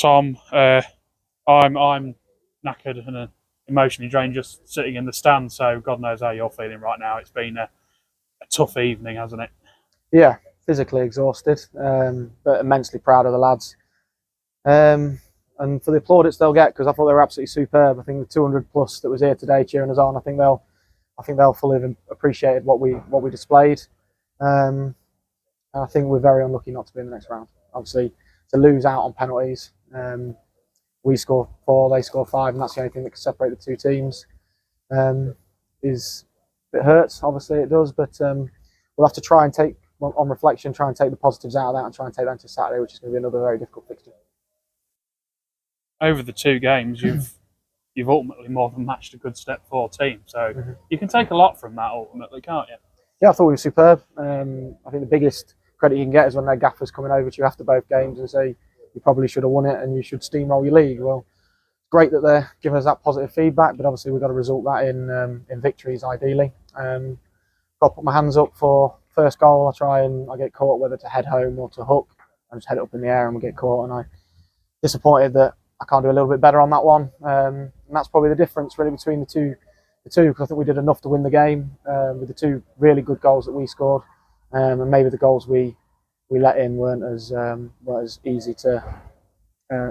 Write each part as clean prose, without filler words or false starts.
Tom. I'm knackered and emotionally drained just sitting in the stand, so God knows how you're feeling right now. It's been a tough evening, hasn't it? Yeah, physically exhausted, but immensely proud of the lads. And for the plaudits they'll get, because I thought they were absolutely superb. I think the 200 plus that was here today cheering us on, I think they'll fully have appreciated what we displayed. And I think we're very unlucky not to be in the next round. Obviously, to lose out on penalties. We score 4, they score 5, and that's the only thing that can separate the two teams. It hurts, obviously it does, but we'll have to try and take, on reflection, try and take the positives out of that and try and take that into Saturday, which is going to be another very difficult fixture. Over the 2 games, you've ultimately more than matched a good step 4 team, so you can take a lot from that ultimately, can't you? Yeah, I thought we were superb. I think the biggest credit you can get is when their gaffer's coming over to you after both games and say you probably should have won it and you should steamroll your league. Well, it's great that they're giving us that positive feedback, but obviously we've got to result that in victories ideally. Got to put my hands up for first goal. I get caught whether to head home or to hook. I just head it up in the air and we get caught, and I'm disappointed that I can't do a little bit better on that one. And that's probably the difference really between the two, because I think we did enough to win the game with the 2 really good goals that we scored, and maybe the goals we let in weren't as easy to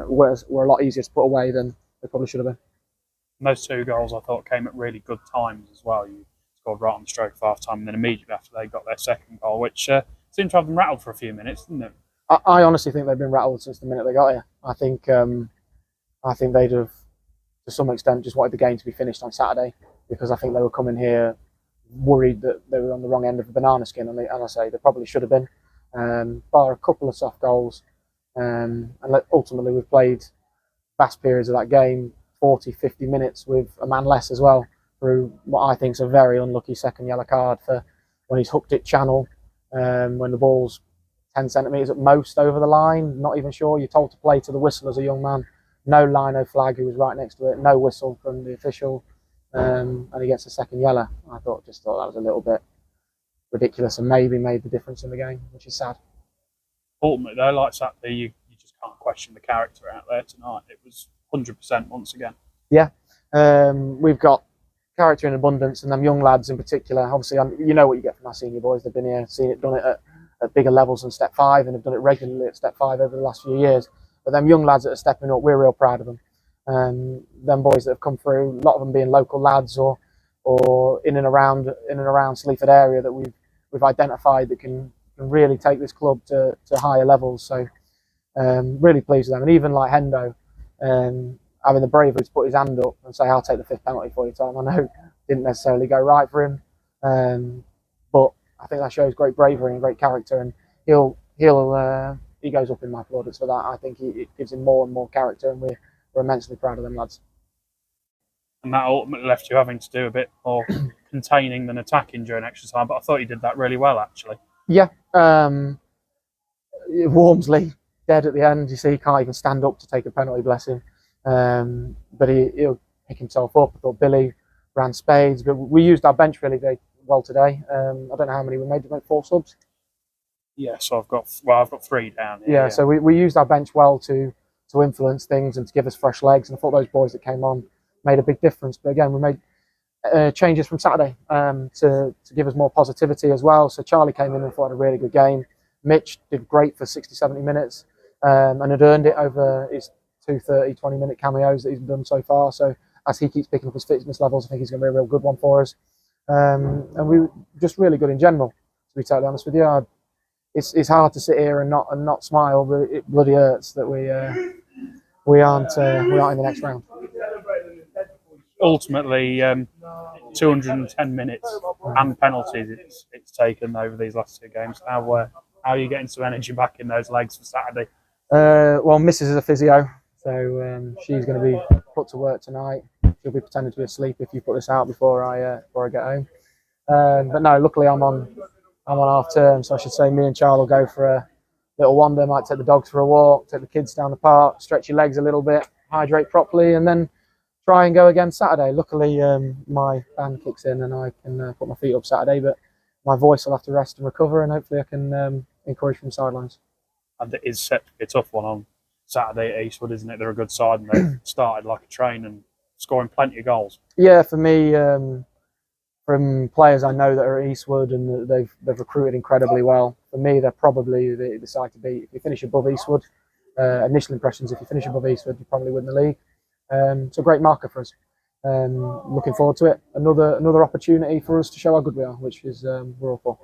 were a lot easier to put away than they probably should have been. And those 2 goals I thought came at really good times as well. You scored right on the stroke of half time, and then immediately after they got their second goal, which seemed to have them rattled for a few minutes, didn't it? I honestly think they've been rattled since the minute they got here. I think they'd have, to some extent, just wanted the game to be finished on Saturday, because I think they were coming here worried that they were on the wrong end of the banana skin, and I say they probably should have been, bar a couple of soft goals. And ultimately we've played vast periods of that game, 40, 50 minutes with a man less as well, through what I think is a very unlucky second yellow card for when he's hooked it channel, when the ball's 10 centimetres at most over the line, not even sure. You're told to play to the whistle as a young man. No lino flag, who was right next to it, no whistle from the official, and he gets a second yellow. I just thought that was a little bit ridiculous and maybe made the difference in the game, which is sad. Ultimately though, like Saturday, you just can't question the character out there tonight. It was 100% once again. Yeah, we've got character in abundance, and them young lads in particular. Obviously, you know what you get from our senior boys. They've been here, done it at bigger levels than Step 5, and have done it regularly at Step 5 over the last few years. But them young lads that are stepping up, we're real proud of them. Them boys that have come through, a lot of them being local lads or in and around Sleaford area that we've identified that can really take this club to higher levels. So really pleased with them. And even like Hendo, having the bravery to put his hand up and say, "I'll take the 5th penalty for you, Tom." I know it didn't necessarily go right for him, but I think that shows great bravery and great character, and he goes up in my plaudits for that. I think it gives him more and more character, and we're immensely proud of them lads. And that ultimately left you having to do a bit more containing than attacking during extra time, but I thought you did that really well, actually. Yeah, Wormsley dead at the end. You see, he can't even stand up to take a penalty, bless him. But he'll pick himself up. I thought Billy ran spades, but we used our bench really very well today. I don't know how many we made. 4 subs. Yeah, so I've got 3 down here. Yeah, so we used our bench well to influence things and to give us fresh legs. And I thought those boys that came on made a big difference. But again, we made changes from Saturday to give us more positivity as well. So Charlie came in and thought had a really good game. Mitch did great for 60, 70 minutes and had earned it over his 2 30, 20-minute cameos that he's done so far. So as he keeps picking up his fitness levels, I think he's going to be a real good one for us. And we were just really good in general, to be totally honest with you. It's hard to sit here and not smile, but it bloody hurts that we aren't in the next round. Ultimately, 210 minutes and penalties it's taken over these last 2 games. How are you getting some energy back in those legs for Saturday? Well, Mrs. is a physio, so she's going to be put to work tonight. She'll be pretending to be asleep if you put this out before I get home. But no, luckily I'm on half term, so I should say me and Charles will go for a little wander. Might take the dogs for a walk, take the kids down the park, stretch your legs a little bit, hydrate properly, and then try and go again Saturday. Luckily, my band kicks in and I can put my feet up Saturday, but my voice will have to rest and recover, and hopefully I can encourage from sidelines. And it is set to be a tough one on Saturday at Eastwood, isn't it? They're a good side, and they've started like a train and scoring plenty of goals. Yeah, for me, from players I know that are at Eastwood and they've recruited incredibly well. For me, they're probably the side to beat. If you finish above Eastwood, initial impressions, if you finish above Eastwood, you probably win the league. It's a great marker for us. Looking forward to it. Another opportunity for us to show how good we are, which is we're all for.